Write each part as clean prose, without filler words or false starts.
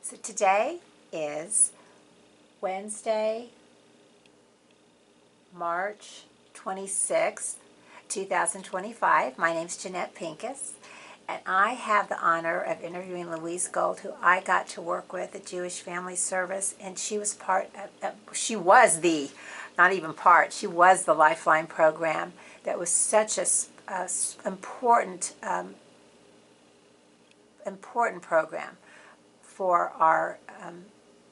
So today is Wednesday, March 26th, 2025. My name's Jeanette Pincus, and I have the honor of interviewing Louise Gold, who I got to work with at Jewish Family Service, and she was she was the Lifeline program that was such a important, important program for our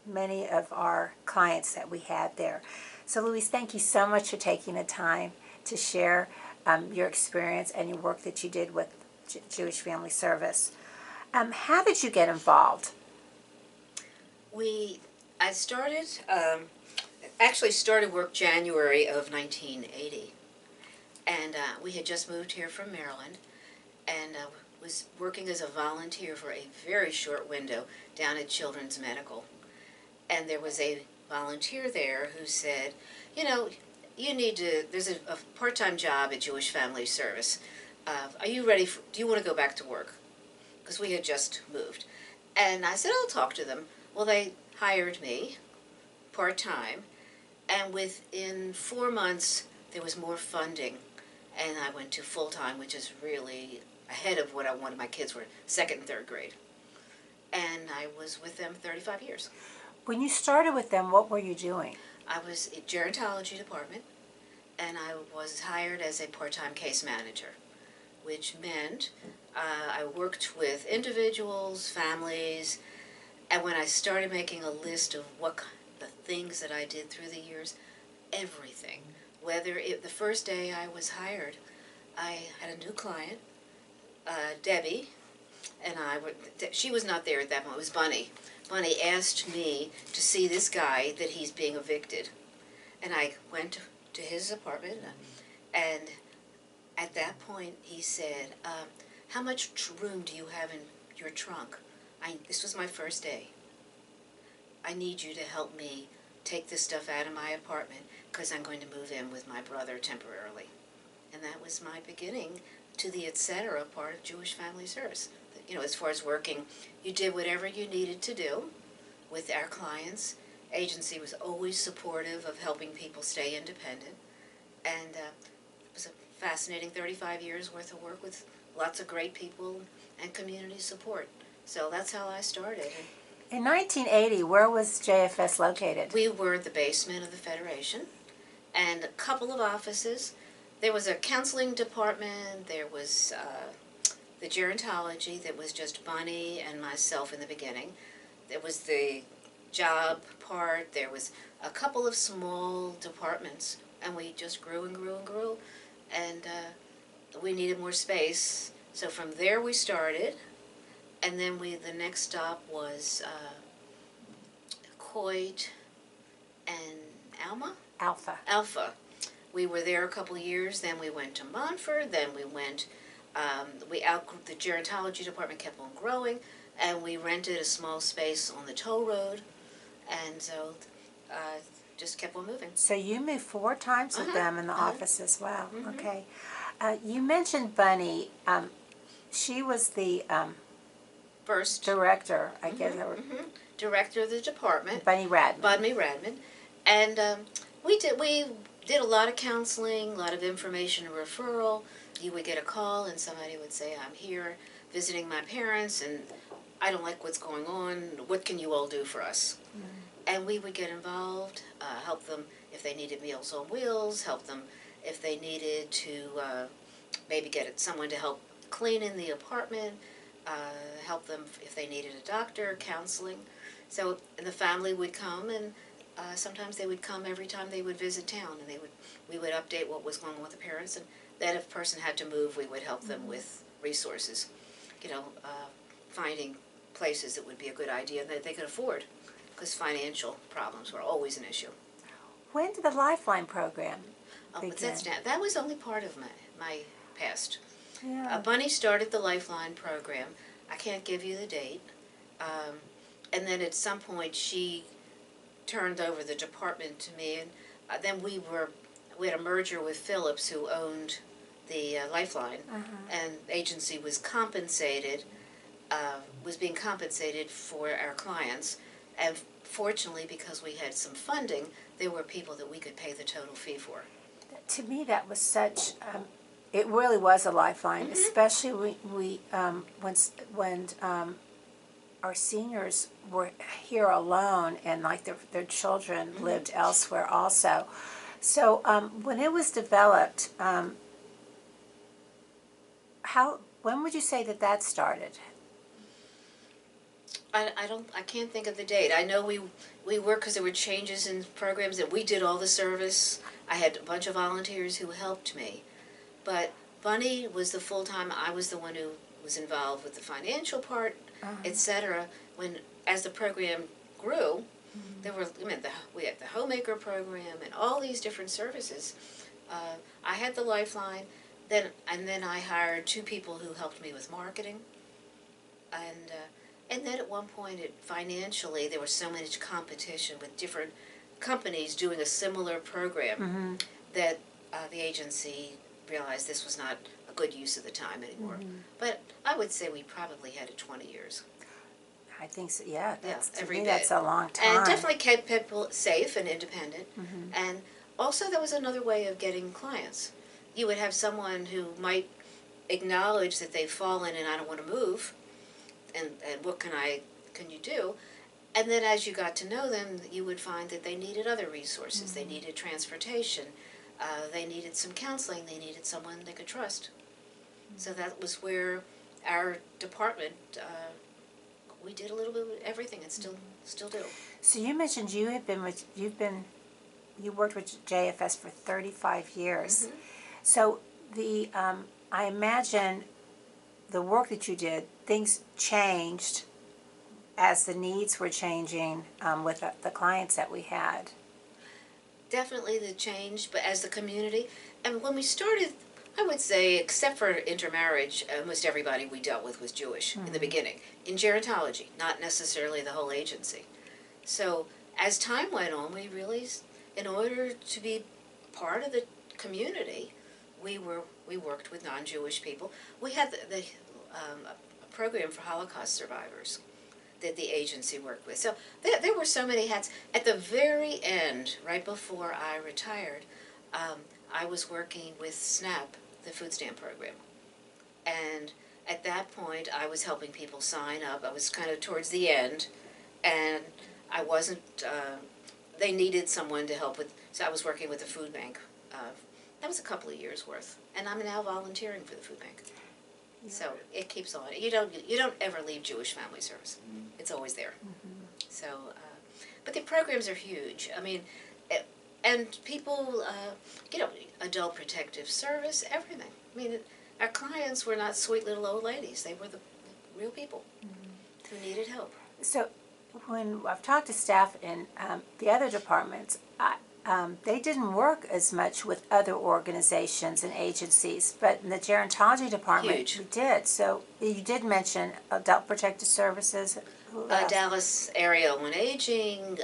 many of our clients that we had there. So Louise, thank you so much for taking the time to share your experience and your work that you did with Jewish Family Service. How did you get involved? I actually started work January of 1980, and we had just moved here from Maryland, and was working as a volunteer for a very short window down at Children's Medical. And there was a volunteer there who said, you know, there's a part-time job at Jewish Family Service. Are you ready do you want to go back to work? Because we had just moved. And I said, I'll talk to them. Well, they hired me part-time, and within 4 months, there was more funding, and I went to full-time, which is really ahead of what I wanted. My kids were second and third grade. And I was with them 35 years. When you started with them, what were you doing? I was in gerontology department, and I was hired as a part-time case manager, which meant I worked with individuals, families, and when I started making a list of the things that I did through the years, everything. The first day I was hired, I had a new client, Debbie, and she was not there at that moment. It was Bunny. Bunny asked me to see this guy that he's being evicted. And I went to his apartment, and at that point he said, how much room do you have in your trunk? This was my first day. I need you to help me take this stuff out of my apartment because I'm going to move in with my brother temporarily. And that was my beginning to the etc. part of Jewish Family Service. You know, as far as working, you did whatever you needed to do with our clients. Agency was always supportive of helping people stay independent. And it was a fascinating 35 years worth of work with lots of great people and community support. So that's how I started. In 1980, where was JFS located? We were the basement of the Federation, and a couple of offices. There was a counseling department, there was the gerontology that was just Bunny and myself in the beginning. There was the job part, there was a couple of small departments, and we just grew and grew and grew, and we needed more space. So from there we started, and then the next stop was Coit and Alpha. We were there a couple of years, then we went to Montford, then we went, the gerontology department kept on growing, and we rented a small space on the toll road, and so just kept on moving. So you moved 4 times with them in the office as well. Okay. You mentioned Bunny. She was the first director, I guess. Director of the department. Bunny Radman. And we did a lot of counseling, a lot of information and referral. You would get a call and somebody would say, I'm here visiting my parents and I don't like what's going on. What can you all do for us? And we would get involved, help them if they needed Meals on Wheels, help them if they needed to maybe get someone to help clean in the apartment, help them if they needed a doctor, counseling. So the family would come, and sometimes they would come every time they would visit town, and we would update what was going on with the parents, and then if a person had to move, we would help them with resources, finding places that would be a good idea that they could afford, because financial problems were always an issue. When did the Lifeline program begin? That was only part of my past. Yeah. Bunny started the Lifeline program. I can't give you the date. And then at some point she turned over the department to me, and then we had a merger with Phillips, who owned the Lifeline, and the agency was compensated was being compensated for our clients, and fortunately, because we had some funding, there were people that we could pay the total fee for. To me, that was such. It really was a lifeline, especially when our seniors were here alone, and like their children lived elsewhere also. So when it was developed, when would you say that started? I can't think of the date. I know we worked because there were changes in programs, and we did all the service. I had a bunch of volunteers who helped me, but Bunny was the full-time. I was the one who was involved with the financial part, etc. As the program grew, there were we had the homemaker program and all these different services. I had the lifeline, then I hired 2 people who helped me with marketing, and then at one point, financially, there was so much competition with different companies doing a similar program that the agency realized this was not a good use of the time anymore. But I would say we probably had it 20 years. I think so. Yeah, every day. That's a long time. And definitely kept people safe and independent. And also, that was another way of getting clients. You would have someone who might acknowledge that they've fallen and I don't want to move. And what can you do? And then as you got to know them, you would find that they needed other resources. They needed transportation. They needed some counseling. They needed someone they could trust. So that was where our department, we did a little bit of everything and still do. So you mentioned you worked with JFS for 35 years. So I imagine the work that you did, things changed as the needs were changing with the clients that we had. Definitely the change, but as the community, and when we started, I would say, except for intermarriage, almost everybody we dealt with was Jewish in the beginning. In gerontology, not necessarily the whole agency. So as time went on, we realized in order to be part of the community, we worked with non-Jewish people. We had a program for Holocaust survivors that the agency worked with. So there were so many hats. At the very end, right before I retired, I was working with SNAP, the food stamp program. And at that point, I was helping people sign up. I was kind of towards the end, and I wasn't, they needed someone to help with, so I was working with the food bank. That was a couple of years worth, and I'm now volunteering for the food bank. So it keeps on. You don't ever leave Jewish Family Service. It's always there. So, but the programs are huge. I mean, and people, adult protective service, everything. I mean, our clients were not sweet little old ladies. They were the real people who needed help. So when I've talked to staff in the other departments, they didn't work as much with other organizations and agencies, but in the gerontology department, we did. So you did mention Adult Protective Services. Dallas Area on Aging,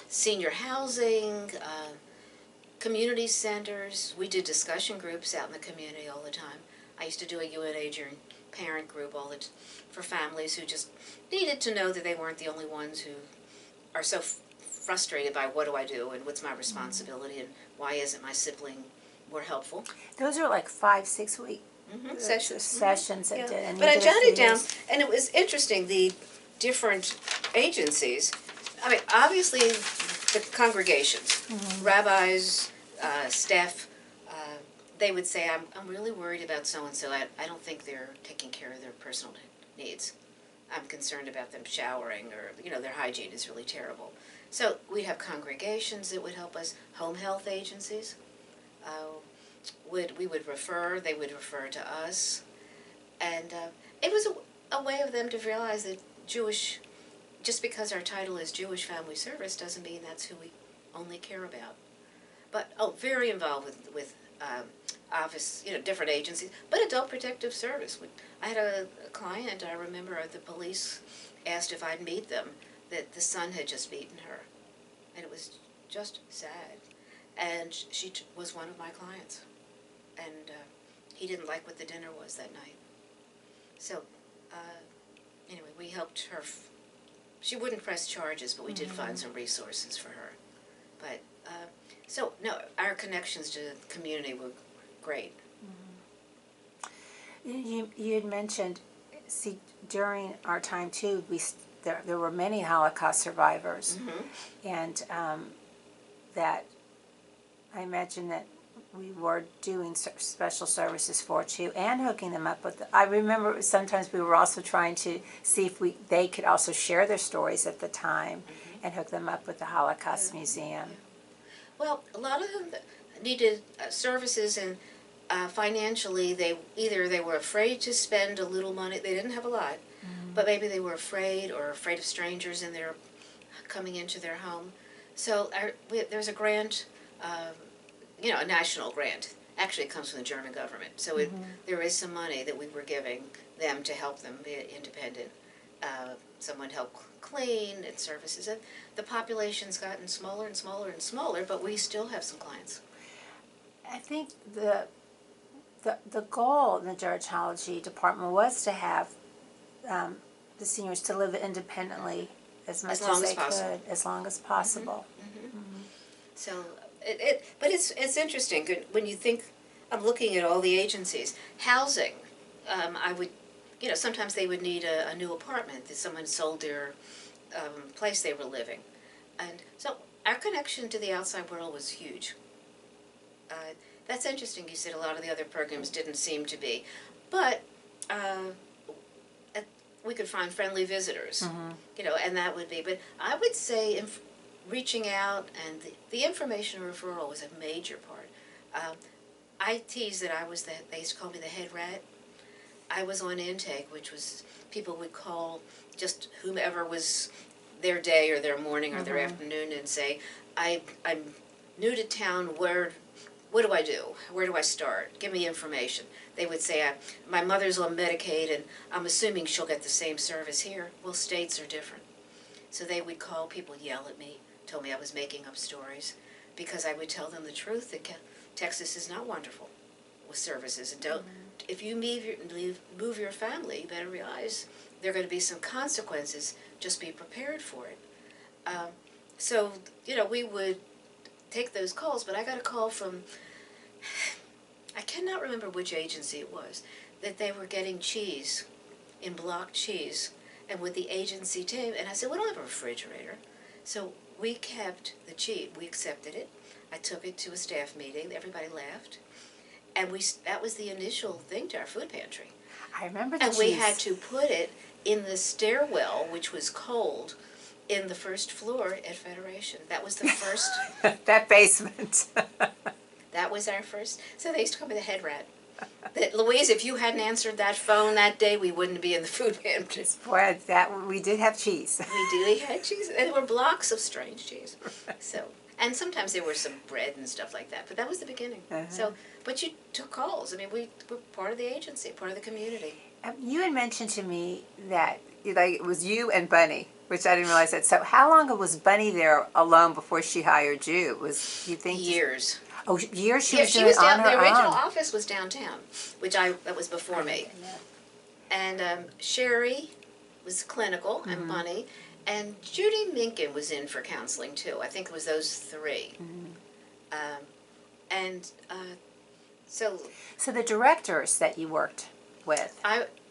senior housing, community centers. We did discussion groups out in the community all the time. I used to do a UNA parent group for families who just needed to know that they weren't the only ones who are so frustrated by what do I do and what's my responsibility and why isn't my sibling more helpful. Those are like 5-6 week sessions that did. But I jotted down, and it was interesting, the different agencies. I mean, obviously the congregations, rabbis, staff, they would say, I'm really worried about so-and-so. I don't think they're taking care of their personal needs. I'm concerned about them showering, or, their hygiene is really terrible. So we'd have congregations that would help us, home health agencies. We would refer, they would refer to us. And it was a way of them to realize that just because our title is Jewish Family Service doesn't mean that's who we only care about. But, very involved with office, different agencies, but Adult Protective Service. I had a client, I remember the police asked if I'd meet them, that the son had just beaten her. And it was just sad. And she was one of my clients. And he didn't like what the dinner was that night. So anyway, we helped her. She wouldn't press charges, but we did find some resources for her. But so no, our connections to the community were great. You had mentioned, see, during our time too, there were many Holocaust survivors, and that I imagine that we were doing special services for too, and hooking them up with. I remember sometimes we were also trying to see if they could also share their stories at the time, and hook them up with the Holocaust Museum. Well, a lot of them needed services, and financially, they were afraid to spend a little money. They didn't have a lot, but maybe they were afraid of strangers in their coming into their home. So there's a grant, a national grant. Actually, it comes from the German government. So there is some money that we were giving them to help them be independent. Someone helped clean and services. And the population's gotten smaller and smaller and smaller, but we still have some clients. I think the goal in the gerontology department was to have the seniors to live independently as much as they could, as long as possible. So, but it's interesting when you think. I'm looking at all the agencies. Housing, I would, sometimes they would need a new apartment that someone sold their place they were living, and so our connection to the outside world was huge. That's interesting. You said a lot of the other programs didn't seem to be, but we could find friendly visitors, and that would be. But I would say reaching out and the information referral was a major part. I teased that they used to call me the head rat. I was on intake, which was people would call just whomever was their day or their morning or their afternoon and say, I'm new to town, what do I do? Where do I start? Give me information. They would say, my mother's on Medicaid and I'm assuming she'll get the same service here. Well, states are different. So they would call, people yell at me, told me I was making up stories, because I would tell them the truth that Texas is not wonderful with services. And if you move your family, you better realize there are going to be some consequences. Just be prepared for it. So, we would take those calls, but I got a call from, I cannot remember which agency it was, that they were getting cheese, in block cheese, and with the agency team, and I said, we don't have a refrigerator. So we kept the cheese, we accepted it. I took it to a staff meeting, everybody laughed, and that was the initial thing to our food pantry. I remember the and cheese. We had to put it in the stairwell, which was cold, in the first floor at Federation. That was the first. That basement. That was our first. So they used to call me the head rat. That, Louise, if you hadn't answered that phone that day, we wouldn't be in the food pantry. Boy, we did have cheese. We had cheese. And there were blocks of strange cheese. So, and sometimes there were some bread and stuff like that. But that was the beginning. So, but you took calls. I mean, we were part of the agency, part of the community. You had mentioned to me that it was you and Bunny, which I didn't realize that. So how long was Bunny there alone before she hired you? You think years? Oh, years. She was down. On her the original own. office was downtown, that was before me. And Sherry was clinical, and Bunny, and Judy Minkin was in for counseling too. I think it was those three. So the directors that you worked with.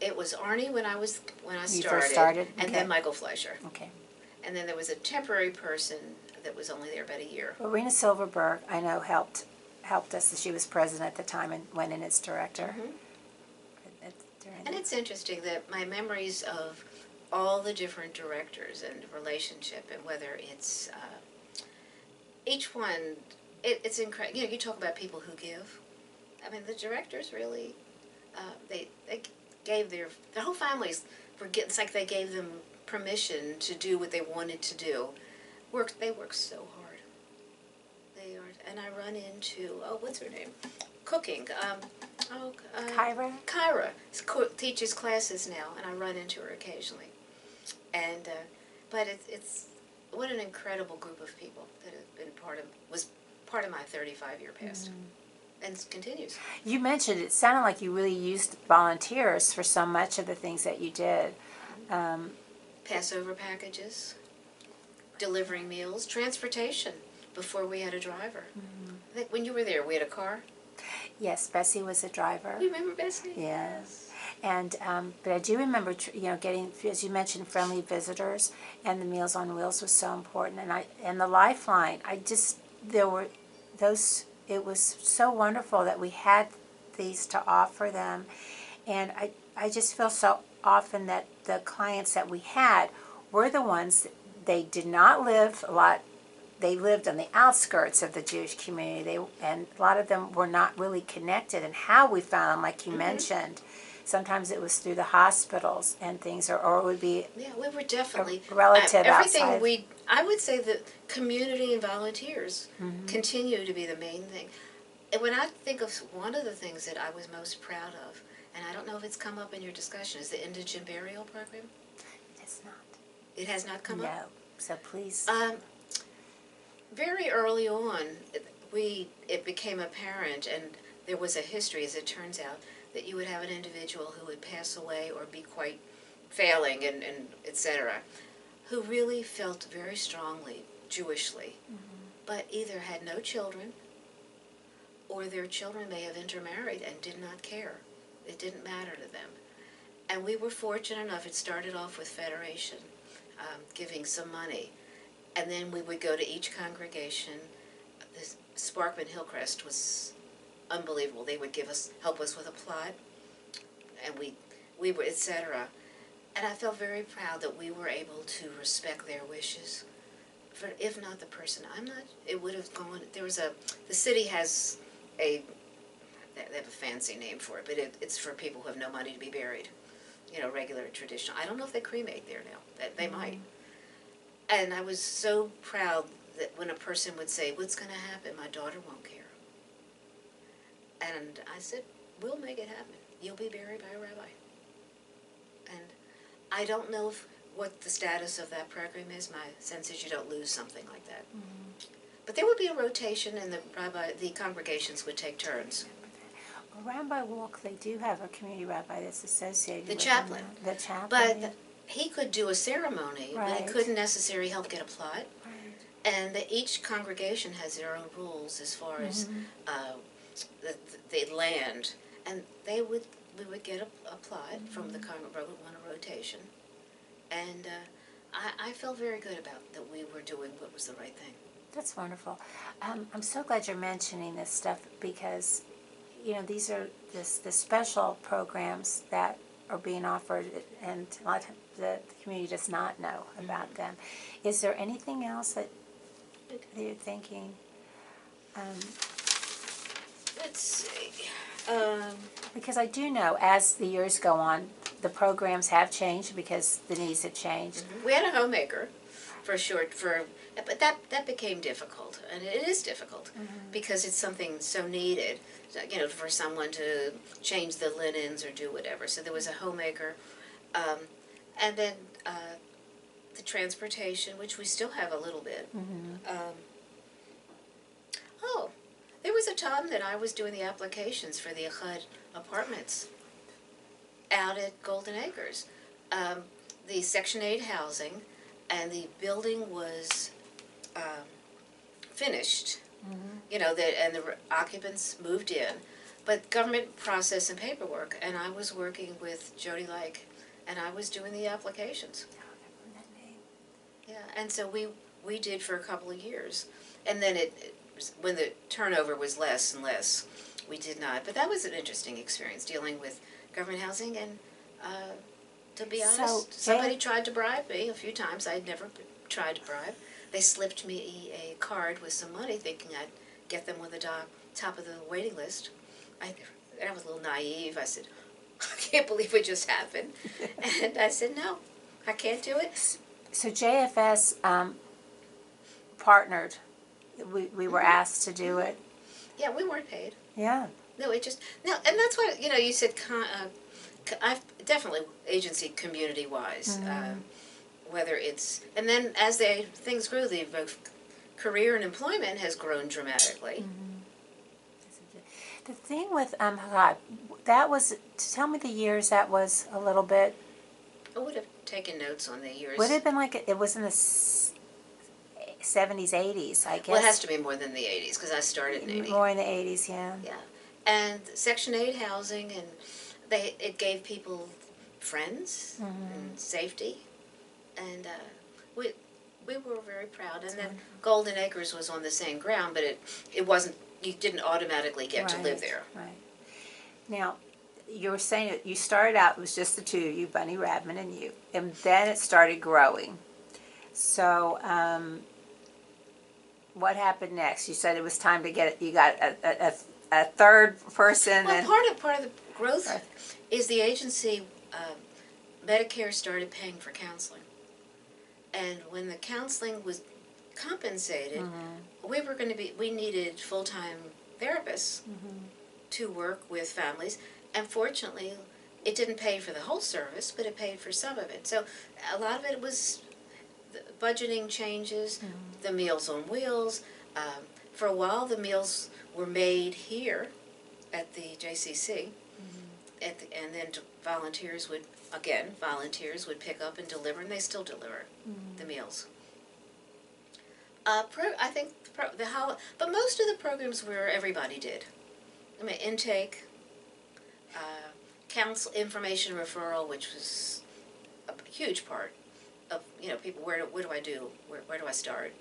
It was Arnie when I started. You first started? And then Michael Fleischer. Okay. And then there was a temporary person that was only there about a year. Rena Silverberg, I know, helped us. She was president at the time and went in as director. And it's interesting that my memories of all the different directors and relationship, and whether it's each one, it's incredible. You talk about people who give. I mean, the directors really, they gave the whole families it's like they gave them permission to do what they wanted to do. They work so hard. And I run into, what's her name? Cooking. Kyra? Kyra teaches classes now, and I run into her occasionally. And but it's what an incredible group of people that have been was part of my 35-year past, and continues. You mentioned it sounded like you really used volunteers for so much of the things that you did. Passover packages, delivering meals, transportation before we had a driver. I think when you were there, we had a car. Yes, Bessie was a driver. You remember Bessie? Yes. And but I do remember, getting, as you mentioned, friendly visitors, and the Meals on Wheels was so important. And the Lifeline, there were those. It was so wonderful that we had these to offer them, and I just feel so often that the clients that we had were the ones they did not live a lot. They lived on the outskirts of the Jewish community, and a lot of them were not really connected. And how we found them, like you mentioned, sometimes it was through the hospitals and things, or it would be Yeah, we were definitely a relative everything outside. I would say that community and volunteers continue to be the main thing. And when I think of one of the things that I was most proud of, and I don't know if it's come up in your discussion, is the indigent burial program. It's not. It has not come up? No. So please. Very early on, it became apparent, and there was a history, as it turns out, that you would have an individual who would pass away or be quite failing and etc., who really felt very strongly Jewishly, but either had no children or their children may have intermarried and did not care. It didn't matter to them. And we were fortunate enough, it started off with Federation, giving some money. And then we would go to each congregation. The Sparkman Hillcrest was unbelievable. They would help us with a plot, and we were, etc. And I felt very proud that we were able to respect their wishes. For if not the person, it would have gone. The city has they have a fancy name for it, but it's for people who have no money to be buried. Regular traditional. I don't know if they cremate there now. They might. And I was so proud that when a person would say, "What's going to happen? My daughter won't care." And I said, "We'll make it happen. You'll be buried by a rabbi." And I don't know what the status of that program is. My sense is you don't lose something like that. But there would be a rotation, and the congregations would take turns. Around by Walk, they do have a community rabbi that's associated with chaplain. The chaplain. But he could do a ceremony, but he Right. couldn't necessarily help get a plot. Right. And each congregation has their own rules as far as the land. And we would get a plot from the congregation on a rotation. And I felt very good about that we were doing what was the right thing. That's wonderful. I'm so glad you're mentioning this stuff because, these are the special programs that are being offered, and a lot of times the community does not know about them. Is there anything else that you're thinking? Let's see. Because I do know as the years go on, the programs have changed because the needs have changed. We had a homemaker but that became difficult, and it is difficult because it's something so needed, for someone to change the linens or do whatever. So there was a homemaker, and then the transportation, which we still have a little bit. There was a time that I was doing the applications for the Echad apartments out at Golden Acres. The Section 8 housing, and the building was finished, and the occupants moved in, but government process and paperwork, and I was working with Jody Like, and I was doing the applications. Yeah, and so we did for a couple of years, and then when the turnover was less and less, we did not. But that was an interesting experience dealing with government housing, and to be honest, somebody tried to bribe me a few times. I'd never tried to bribe. They slipped me a card with some money, thinking I'd get them on the top of the waiting list. I was a little naive. I said, "I can't believe what just happened," and I said, "No, I can't do it." So JFS partnered. We were asked to do it. Yeah, we weren't paid. Yeah. No, and that's why you said I've definitely agency community wise, whether it's and then as things grew, the career and employment has grown dramatically. The thing with Echad, that was, tell me the years that was a little bit. I would have taken notes on the years. Would it have been like it was in the 70s, 80s, I guess? Well, it has to be more than the 80s because I started in 80. More in the 80s, yeah. Yeah. And Section 8 housing, and it gave people friends and safety. And we were very proud. And then Golden Acres was on the same ground, but it wasn't, you didn't automatically get to live there. Right. Now, you were saying that you started out, it was just the two of you, Bunny Radman and you, and then it started growing. So, what happened next? You said it was time to get it, you got a third person. Well, part of the growth is the agency, Medicare started paying for counseling. And when the counseling was compensated, we needed full-time therapists to work with families. And fortunately, it didn't pay for the whole service, but it paid for some of it. So a lot of it was the budgeting changes, the Meals on Wheels. For a while, the meals were made here at the JCC, and then volunteers would pick up and deliver, and they still deliver the meals. I think but most of the programs were everybody did. I mean, intake, counsel, information referral, which was a huge part of people. What do I do? Where do I start?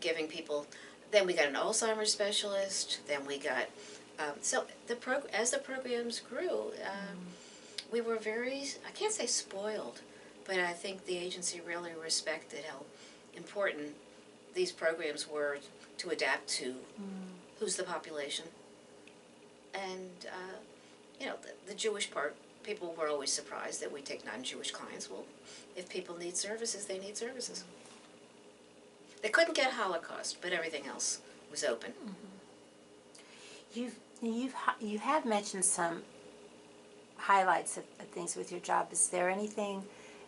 Giving people. Then we got an Alzheimer's specialist. Then we got so as the programs grew, we were very, I can't say spoiled, but I think the agency really respected how important these programs were to adapt to who's the population. And the Jewish part, people were always surprised that we take non-Jewish clients. Well, if people need services, they need services. They couldn't get Holocaust, but everything else was open. You have mentioned some highlights of things with your job. Is there anything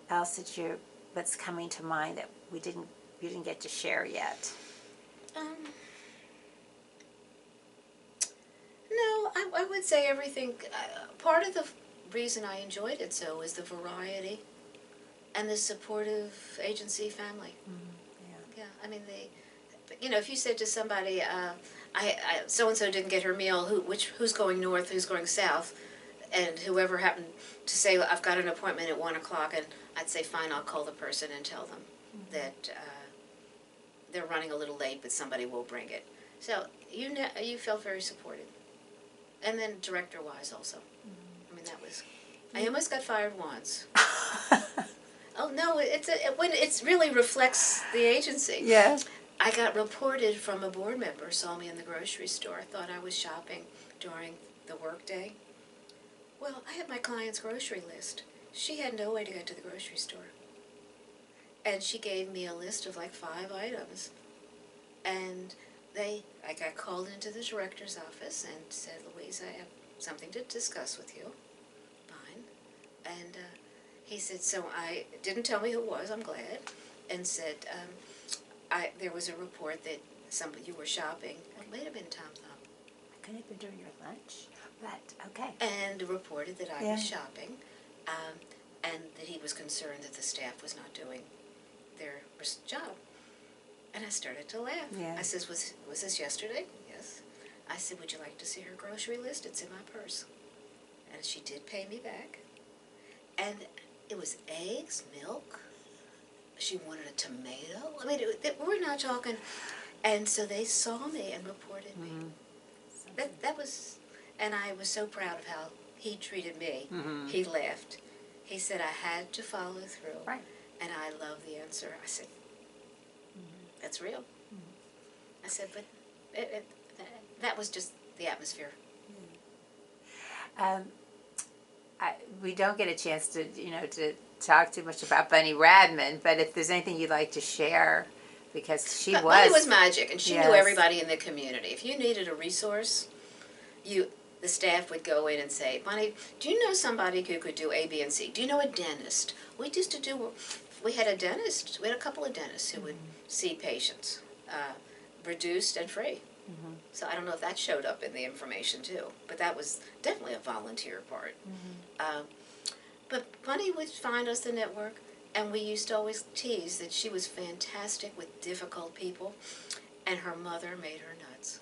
else that's coming to mind that you didn't get to share yet? No, I would say everything. Part of the reason I enjoyed it so is the variety and the supportive agency family. Yeah, I mean, if you said to somebody, so and so didn't get her meal, who's going north, who's going south, and whoever happened to say, I've got an appointment at 1 o'clock, and I'd say, fine, I'll call the person and tell them that they're running a little late, but somebody will bring it. So you felt very supported. And then director-wise also. I mean, I almost got fired once. Oh no, it really reflects the agency. Yes. I got reported from a board member, saw me in the grocery store, thought I was shopping during the workday. Well, I had my client's grocery list. She had no way to get to the grocery store. And she gave me a list of like 5 items. And I got called into the director's office and said, Louise, I have something to discuss with you. Fine. And he said, so I didn't tell me who it was, I'm glad, and said, there was a report that you were shopping. It might have been Tom Thumb. It could have been during your lunch, but okay. And reported that I was shopping, and that he was concerned that the staff was not doing their job. And I started to laugh. Yeah. I said, was this yesterday? Yes. I said, would you like to see her grocery list? It's in my purse. And she did pay me back. And it was eggs, milk. She wanted a tomato. I mean, we're not talking. And so they saw me and reported me. That was, and I was so proud of how he treated me. He laughed. He said I had to follow through. Right. And I love the answer. I said, that's real. I said, but that was just the atmosphere. We don't get a chance to talk too much about Bunny Radman, but if there's anything you'd like to share, because Bunny was magic, and she knew everybody in the community. If you needed a resource, the staff would go in and say, Bunny, do you know somebody who could do A, B, and C? Do you know a dentist? We had a couple of dentists who would see patients, reduced and free. So I don't know if that showed up in the information too, but that was definitely a volunteer part. But Bunny would find us the network, and we used to always tease that she was fantastic with difficult people, and her mother made her nuts.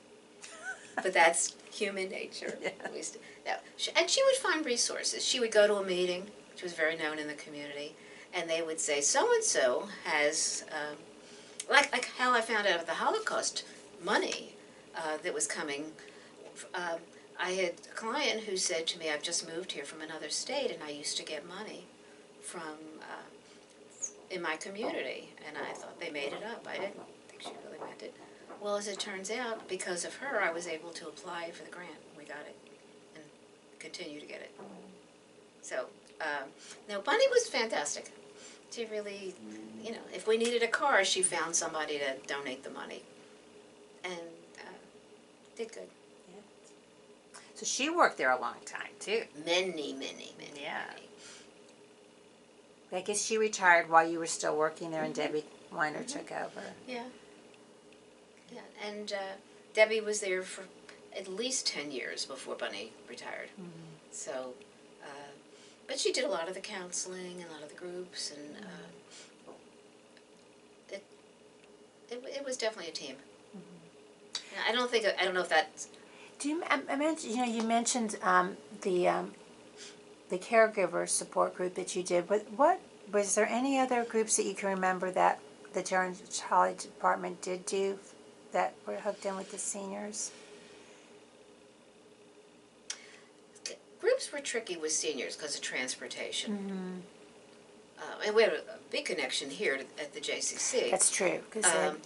But that's human nature. Yeah. And she would find resources. She would go to a meeting. She was very known in the community, and they would say, so-and-so has, like how I found out of the Holocaust money that was coming. I had a client who said to me, I've just moved here from another state, and I used to get money from in my community. And I thought they made it up. I didn't think she really meant it. Well, as it turns out, because of her, I was able to apply for the grant. We got it and continue to get it. So, no, Bunny was fantastic. She really, if we needed a car, she found somebody to donate the money. And did good. So she worked there a long time, too. Many. Yeah. I guess she retired while you were still working there, and Debbie Weiner took over. Yeah. Yeah, and Debbie was there for at least 10 years before Bunny retired. So, but she did a lot of the counseling, a lot of the groups, and it was definitely a team. I don't know if that's... You mentioned the caregiver support group that you did. But what was there any other groups that you can remember that the gerontology department did do that were hooked in with the seniors? Groups were tricky with seniors because of transportation. And we had a big connection here at the JCC. That's true.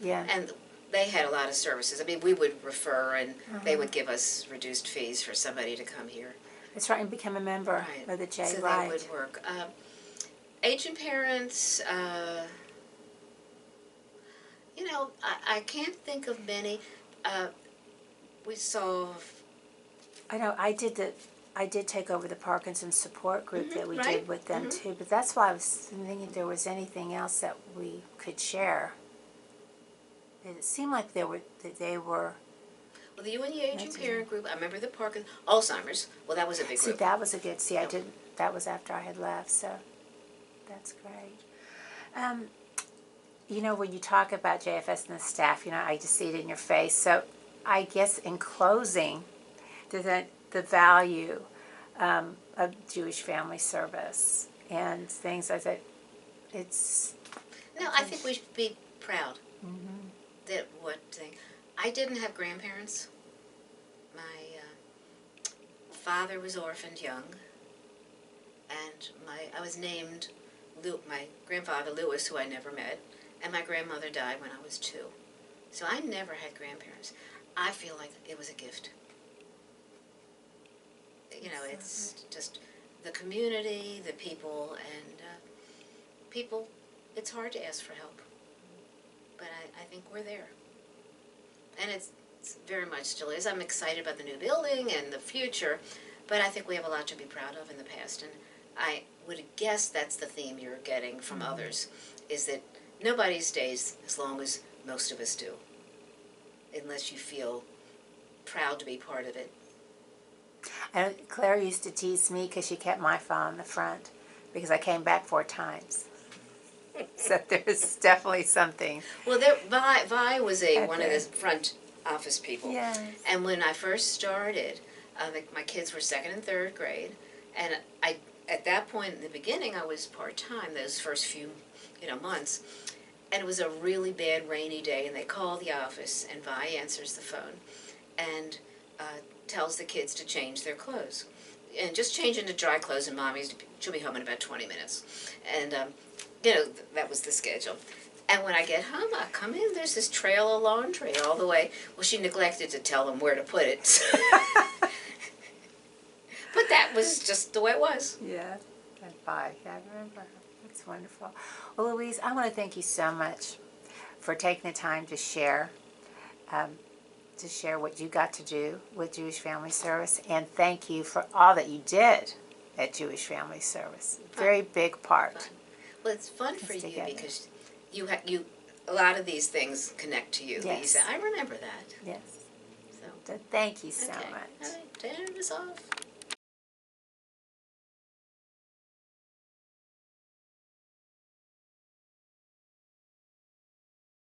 And they had a lot of services. I mean, we would refer, and they would give us reduced fees for somebody to come here. That's right, and become a member of the J. So right. They would work. Aging parents, I can't think of many. We saw... I know, I did take over the Parkinson's support group that we did with them too, but that's why I was thinking if there was anything else that we could share. It seemed like they were... Well, the UNE Aging Parent Group, I remember the Alzheimer's. Well, that was a big group. That was a good... that was after I had left, so that's great. When you talk about JFS and the staff, I just see it in your face. So I guess in closing, the value of Jewish family service and things like that, it's... No, I think we should be proud. That I didn't have grandparents. My father was orphaned young, and I was named my grandfather Louise, who I never met, and my grandmother died when I was 2. So I never had grandparents. I feel like it was a gift. It's just the community, the people, and people. It's hard to ask for help. But I think we're there. And it's very much still is. I'm excited about the new building and the future, but I think we have a lot to be proud of in the past. And I would guess that's the theme you're getting from others, is that nobody stays as long as most of us do, unless you feel proud to be part of it. And Claire used to tease me because she kept my file in the front because I came back 4 times. So there's definitely something. Well, Vi was one of the front office people. Yes. And when I first started, my kids were 2nd and 3rd grade, and at that point in the beginning I was part-time those first few months, and it was a really bad rainy day, and they call the office, and Vi answers the phone and tells the kids to change their clothes. And just change into dry clothes, and she'll be home in about 20 minutes. And that was the schedule. And when I get home, I come in, there's this trail of laundry all the way. Well, she neglected to tell them where to put it. But that was just the way it was. Yeah, I remember. That's wonderful. Well, Louise, I want to thank you so much for taking the time to share what you got to do with Jewish Family Service, and thank you for all that you did at Jewish Family Service. Very big part. Fun. Well, it's fun for you because you a lot of these things connect to you. Yes. Lisa. I remember that. Yes. So thank you so much. All right, turn this off.